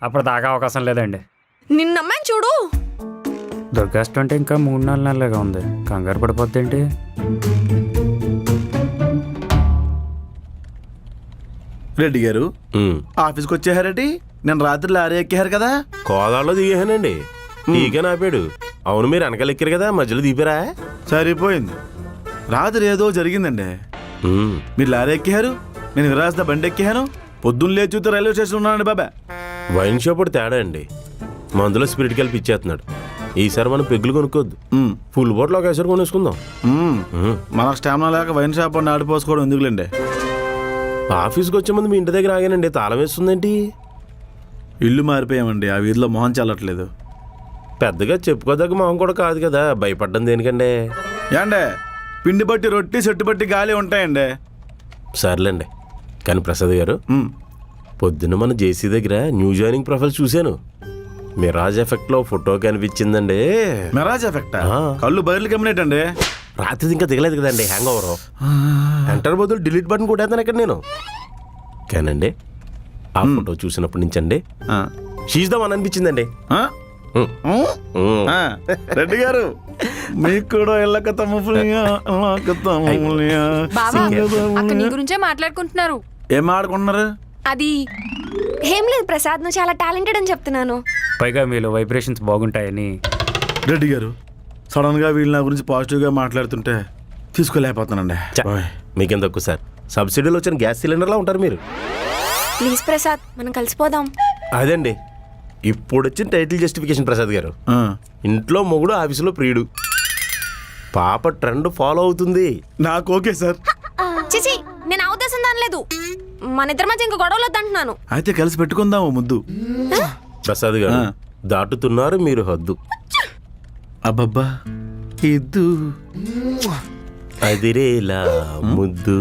అప్పుడు దాకా అవకాశం లేదండి. నిన్నమ్మాయి చూడు. దుర్గాష్టమి అంటే ఇంకా 3-4 నెలలుగా ఉంది. కంగారు పడిపోద్దేంటి? రెడ్డి గారు ఆఫీస్కి వచ్చేహారటి? నేను రాత్రి లారీ ఎక్కేహారు కదా? కోదాడలో దిగేహానండి. దిగా నాపాడు. అవును, మీరు వెనకాల ఎక్కారు కదా, మధ్యలో దిపారా? సరిపోయింది. రాత్రి ఏదో జరిగిందండి. మీరు లారీ ఎక్కేహారు, నేను విరాజిత బండి ఎక్కేహాను. పొద్దున్న లేచి చూస్తే రైల్వే స్టేషన్ ఉన్నానండి బాబా. వైన్ షాప్ తేడా అండి, మందులో స్పిరిట్ కలిపి ఇచ్చేస్తున్నాడు. ఈసారి మనం పెగ్గులు కొనుక్కోద్దు, ఫుల్ బాటిల్ ఒకేసారి కొనేసుకుందాం. మనకు స్టామినా లేక వైన్ షాప్ అని ఆడిపోసుకోవడం ఎందుకులేండి. ఆఫీస్కి వచ్చే ముందు మీ ఇంటి దగ్గర ఆగానండి, తాళం వేస్తుందేంటి? ఇల్లు మారిపోయామండి, ఆ వీధిలో మొహం చల్లట్లేదు. పెద్దగా చెప్పుకోదగ్గ మొహం కూడా కాదు కదా, భయపడ్డం దేనికండి? ఏండే, పిండి బట్టి రొట్టి, చెట్టు బట్టి గాలి ఉంటాయండి. సర్లేండి, కానీ ప్రసాద్ గారు, పొద్దున్న మన జేసీ దగ్గర న్యూ జాయినింగ్ ప్రొఫైల్ చూశాను. మిరాజ్ ఎఫెక్ట్లో ఫోటో కనిపించిందండి. మిరాజ్ ఎఫెక్టా? కళ్ళు బయలు కమ్మినట్టండి. రాత్రి ఇంకా దిగలేదు కదండి, హ్యాంగ్ ఓవర్. ఎంటర్ బదులు డిలీట్ బటన్ కొట్టేస్తాను ఇక్కడ నేను. కానండి, ఆ ఫోటో చూసినప్పటి నుంచి అండి షీజ్ ద వన్ అనిపించిందండి. రెడ్డి గారు, మీకు కూడా బావా, అక్క నీ గురించే మాట్లాడుకుంటున్నారు. ఏం ఆడుకుంటున్నారు? అది ఏం లేదు ప్రసాద్, నువ్వు చాలా టాలెంటెడ్ అని చెప్తున్నాను. పైగా మీలో వైబ్రేషన్స్ బాగుంటాయని. రెడ్డి గారు, సడన్ గా వీళ్ళు నా గురించి పాజిటివ్ గా మాట్లాడుతుంటే తీసుకోలేకపోతానండి. మీకేం తక్కువ సార్, సబ్సిడీలో వచ్చిన గ్యాస్ సిలిండర్లా ఉంటారు మీరు. ప్లీజ్ ప్రసాద్, మనం కలిసిపోదాం. అదండి ఇప్పుడు వచ్చిన టైటిల్ జస్టిఫికేషన్ ప్రసాద్ గారు. ఇంట్లో మొగుడు, ఆఫీసులో ప్రియుడు. పాప ట్రెండ్ ఫాలో అవుతుంది. నాకు ఓకే సార్. చిచి నేను ఆ ఉద్దేశం దానిలేదు. మన ఇద్దరి మధ్య ఇంక గొడవలు వద్దంటున్నాను. అయితే కలిసి పెట్టుకుందాము ముద్దు. ప్రసాద్ గారు దాటుతున్నారు మీరు హద్దు. అబ్బబ్బా ఇద్దు అదిరేలా ముద్దు.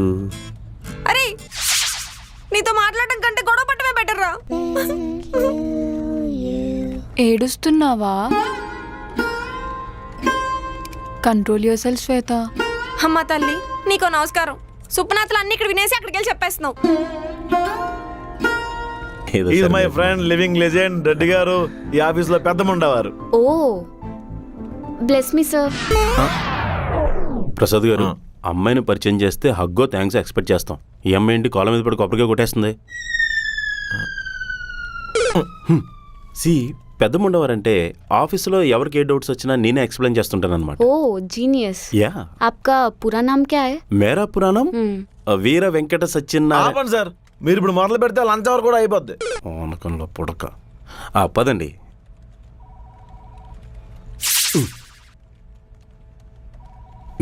అరే నీతో మాట్లాడడం కంటే గొడవ పట్టమే బెటర్ రా. ఏడుస్తున్నావా? కంట్రోల్ యువర్ సెల్ఫ్ శ్వేత. అమ్మ తల్లి నీకో నమస్కారం. సుప్నాథలు అన్ని ఇక్కడ వినేసి అక్కడికి వెళ్ళి చెప్పేస్తున్నావు. ఏదో ఈజ్ సరే. My friend living legend Reddy గారు. ఈ ఆఫీస్ లో పెద్దముండేవారు. ఓ బ్లెస్ మీ సార్. ప్రసాద్ గారు అమ్మాయిని పరిచయం చేస్తే హగ్గో థ్యాంక్స్ ఎక్స్పెక్ట్ చేస్తాం. ఈ అమ్మాయి ఏంటి కాలం మీద పడి కొబ్బరిగా కొట్టేస్తుంది. సి పెద్దముండవారంటే ఆఫీసులో ఎవరికి ఏ డౌట్స్ వచ్చినా నేనే ఎక్స్ప్లెయిన్ చేస్తుంటాను అనమాట. ఓ జీనియస్. యా आपका पूरा नाम क्या है? మేరా పురాణం వీర వెంకట సత్యనారాయణ. ఆపండి సార్, మీరు ఇప్పుడు మొదలు పెడితే లంచ్ అవర్ కూడా అయిపోద్ది. ఓనకంలో పుడక. పదండి.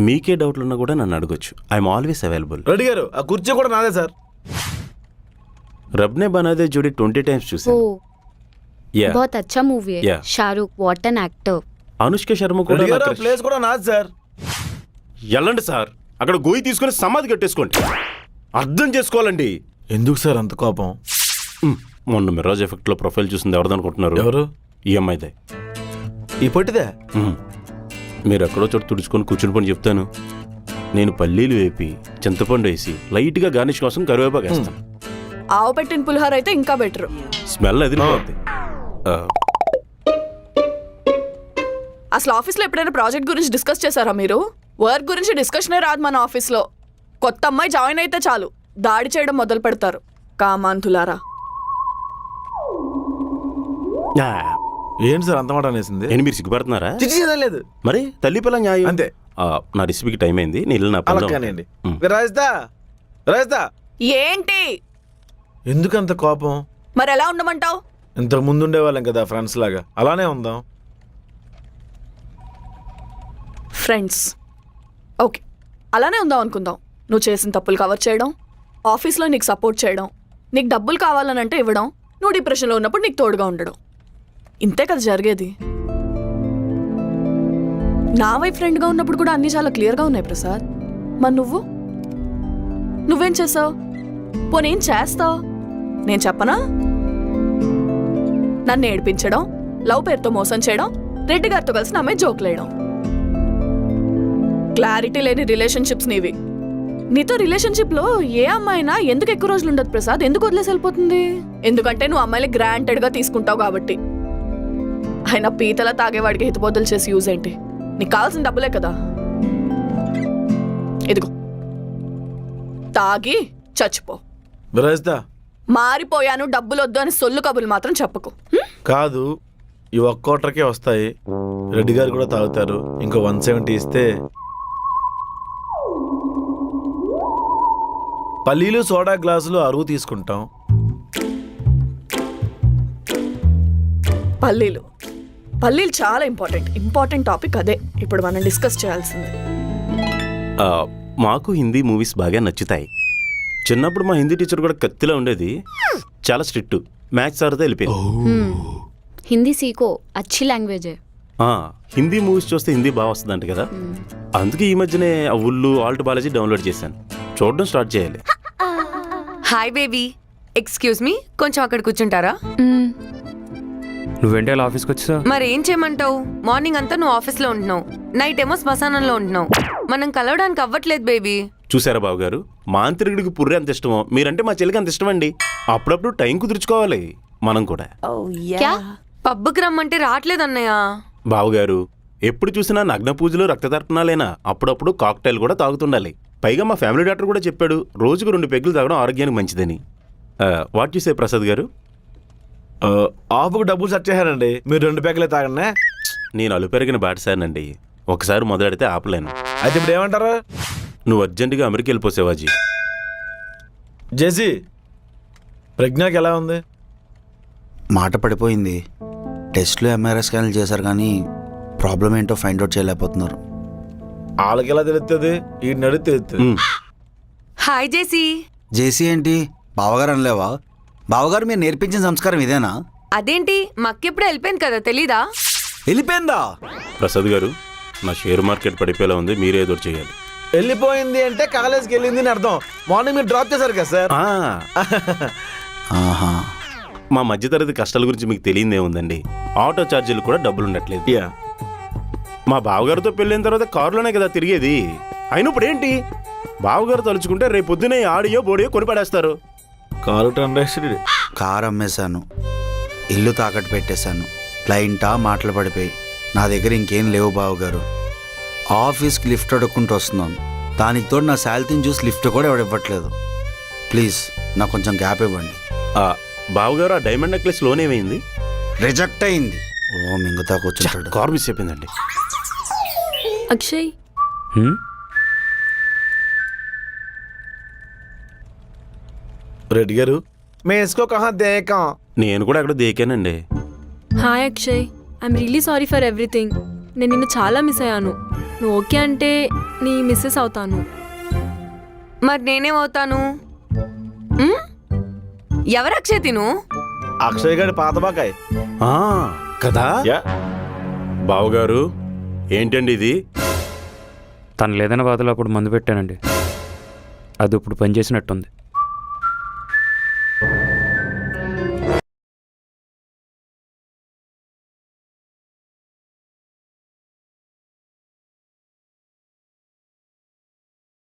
మీకే డౌట్లు ఉన్నా కూడా నన్ను అడగొచ్చు. I'm always available. రెడ్డి గారు ఆ కుర్చీ కూడా నాదే సార్. రబ్నే బనాదే జోడి 20 times ओ చూసాను. యా बहुत अच्छा मूवी है. Yeah. Shahrukh what an actor. Anushka Sharma కూడా రెడ్డి గారు నా ఆ ప్లేస్ కూడా నాది సార్. వెళ్ళండి సార్, అక్కడ గోయి తీసుకుని సమాధి కట్టేసుకోండి. అర్థం చేసుకోవాలండి. ఎందుకు సార్ అంత కోపం? మొన్న మిరాజ్ ఎఫెక్ట్ లో ప్రొఫైల్ చూసింది ఎవరిదనుకుంటున్నారు? ఎవరు? ఈ అమ్మాయిదే. ఈ పొట్టిదే? మీరు ఎక్కడో చోటు తుడుచుకొని కూర్చుని పని చెప్తాను. నేను పల్లీలు వేపి చింతపండు వేసి లైట్గా గార్నిష్ కోసం కరివేపాకు వేస్తాను. ఆవు పెట్టిన పులిహోర అయితే ఇంకా బెటర్. స్మెల్ అదిరిపోద్ది. అసలు ఆఫీస్లో ఎప్పుడైనా ప్రాజెక్ట్ గురించి డిస్కస్ చేశారా మీరు? వర్క్ గురించి డిస్కషనే రాదు మన ఆఫీస్లో. కొత్త అమ్మాయి జాయిన్ అయితే చాలు దాడి చేయడం మొదలు పెడతారు. కామాంతులారా. ఏంటి సార్ అంత మాట అనేసింది? నేను మీరు సిగ్గుపడుతున్నారా? లేదు మరి తల్లి పిల్ల న్యాయం అంతే. నా రెసిపీకి టైం అయింది. నేను నా అలా పనిలో కానివ్వండి. ఉమ్. రాజదా రాజదా ఏంటి ఎందుకంత కోపం? మరి ఎలా ఉండమంటావు? ఇంతకు ముందు ఉండేవాళ్ళం కదా ఫ్రెండ్స్ లాగా, అలానే ఉందాం. ఫ్రెండ్స్ ఓకే, అలానే ఉందాం అనుకుందాం. నువ్వు చేసిన తప్పులు కవర్ చేయడం, ఆఫీస్లో నీకు సపోర్ట్ చేయడం, నీకు డబ్బులు కావాలనంటే ఇవ్వడం, నువ్వు డిప్రెషన్లో ఉన్నప్పుడు నీకు తోడుగా ఉండడం. ఇంతే కదా జరిగేది. నా వైఫ్ ఫ్రెండ్గా ఉన్నప్పుడు కూడా అన్నీ చాలా క్లియర్గా ఉన్నాయి ప్రసాద్. మరి నువ్వేం చేసావు? పోనేం చేస్తావు? నేను చెప్పనా? నన్ను ఏడిపించడం, లవ్ పేరుతో మోసం చేయడం, రెడ్డి గారితో కలిసి నా మీద జోకులేయడం. క్లారిటీ లేని రిలేషన్షిప్స్ నీవి. నీతో రిలేషన్షిప్లో ఏ అమ్మాయినా ఎందుకు ఎక్కువ రోజులు ఉండదు ప్రసాద్? ఎందుకు వదిలేసి వెళ్ళిపోతుంది? ఎందుకంటే నువ్వు అమ్మాయిని గ్రాంటెడ్గా తీసుకుంటావు కాబట్టి. అయినా పీతల తాగేవాడికి హితబోధలు చేసి యూజ్ ఏంటి? నీకు కావాల్సిన డబ్బులే కదా. ఇదిగో తాగి చచ్చిపో. రాజదా మారిపోయాను, డబ్బులు వద్దు అని సొల్లు కబుర్లు మాత్రం చెప్పకు. కాదు, ఈ ఒక్కోటర్కే వస్తాయి. రెడ్డి గారు కూడా తాగుతారు. ఇంకో 170 ఇస్తే పల్లీలు సోడా గ్లాసులు అరువు తీసుకుంటాం. పల్లీలు చాలా ఇంపార్టెంట్ టాపిక్. అదే ఇప్పుడు మనం డిస్కస్ చేయాల్సింది. మాకు హిందీ మూవీస్ బాగా నచ్చుతాయి. చిన్నప్పుడు మా హిందీ టీచర్ కూడా కత్తిలా ఉండేది. చాలా స్ట్రిక్ట్. మ్యాథ్స్ సార్తో వెళ్ళిపోయింది. हिंदी सीखो, अच्छी लैंग्वेज है. హిందీ మూవీస్ చూస్తే హిందీ బాగా వస్తుందంట కదా. అందుకే ఈ మధ్యనే ఆ ఉల్లు ఆల్ట్ బాలాజీ డౌన్లోడ్ చేశాను. చూడడం స్టార్ట్ చేయాలి. హాయ్ బేబీ, ఎక్స్క్యూజ్ మీ, కొంచెం అక్కడ కూర్చుంటారా? నువ్వేంటి అలా ఆఫీస్కి వచ్చావు? మరి ఏం చేయమంటావు? మార్నింగ్ అంతా నువ్వు ఆఫీస్లో ఉంటున్నావు, నైట్ ఏమో శ్మశానంలో ఉంటున్నావు. మనం కలవడానికి అవ్వట్లేదు బేబీ. చూసారా బాబు గారు, మాంత్రికుడికి పుర్రె అంత ఇష్టమో మీరంటే మా చెల్లికి అంత ఇష్టం అండి. అప్పుడప్పుడు టైం కుదుర్చుకోవాలి మనం కూడా. क्या? పబ్బుకి రమ్మంటే రావట్లేదు అన్నయ్య. బావుగారు ఎప్పుడు చూసినా నగ్న పూజలు రక్తతర్పణాలేనా? అప్పుడప్పుడు కాక్టైల్ కూడా తాగుతుండాలి. పైగా మా ఫ్యామిలీ డాక్టర్ కూడా చెప్పాడు రోజుకు 2 పెగ్గులు తాగడం ఆరోగ్యానికి మంచిదని. వాట్ యు సే ప్రసాద్ గారు? ఆపుకు డబ్బులు సెట్ చేశానండి, మీరు 2 ప్యాకులే తాగండి. నేను అలుపెరిగిన బాటసానండి, ఒకసారి మొదలెడితే ఆపలేను. అయితే ఇప్పుడు ఏమంటారు? నువ్వు అర్జెంటుగా అమెరికా వెళ్ళిపో శివాజీ. జేసీ, ప్రజ్ఞకి ఎలా ఉంది? మాట పడిపోయింది. టెస్ట్లు ఎంఆర్ఐ స్కాన్లు చేశారు కానీ ప్రాబ్లం ఏంటో ఫైండ్ అవుట్ చేయలేకపోతున్నారు. వాళ్ళకి ఎలా తెలుస్తుంది ఈ నడి తెలుస్తుంది. హాయ్ జేసీ. జేసీ ఏంటి బావగారు అనలేవా? బావగారు మీరు నేర్పించిన సంస్కారం ఇదేనా? అదేంటి మక్కెప్పుడు వెళ్ళిపోయింది కదా తెలీదా? వెళ్ళిపోయిందా? ప్రసాద్ గారు, నా షేర్ మార్కెట్ పడిపోయేలా ఉంది, మీరే ఏదో ఒకటి చేయాలి. వెళ్ళిపోయింది అంటే కాలేజ్కి వెళ్ళింది అని అర్థం. మార్నింగ్ మీరు డ్రాప్ చేశారు కదా సార్. ఆహా. మా మధ్యతరగతి కష్టాల గురించి మీకు తెలియదే ఉందండి. ఆటో ఛార్జీలు కూడా డబ్బులు ఉండట్లేదు. మా బావగారితో పెళ్ళైన తర్వాత కారులోనే కదా తిరిగేది. అయినప్పుడు ఏంటి, బావగారు తలుచుకుంటే రేపు పొద్దునే ఆడియో బోడియో కొనిపడేస్తారు. Car transaction. కారు అమ్మేశాను, ఇల్లు తాకట్టు పెట్టేశాను, క్లయింటా మాటలు పడిపోయి నా దగ్గర ఇంకేం లేవు బావగారు. ఆఫీస్కి లిఫ్ట్ అడుక్కుంటూ వస్తున్నాను. దానికి తోడు నా శాలరీని చూసి లిఫ్ట్ కూడా ఎవడివ్వట్లేదు. ప్లీజ్ నాకు కొంచెం గ్యాప్ ఇవ్వండి. బావగారు, ఆ డైమండ్ నెక్లెస్ లోన్ ఏమైంది? రిజెక్ట్ అయింది. ఓ మింగుతా కూర్చుంటాడు. కార్ మిస్ అయిపోయిందండి. అక్షయ్ రెడ్డి గారు మే ఇసుకో కహా దేకా. నేను కూడా అక్కడ దేకానండి. Hi Akshay, I'm really sorry for everything. నేను నిన్ను చాలా మిస్ అయ్యాను. నువ్వు ఓకే అంటే నీ మిస్సెస్ అవుతాను. మరి నేనేమవుతాను? ఎవరు అక్షయ్ తిను? అక్షయ్ గారి పాత బాకాయ్ కదా. బావగారు ఏంటండి ఇది? తను లేదన్న బాధలో అప్పుడు మందు పెట్టానండి, అది ఇప్పుడు పనిచేసినట్టుంది.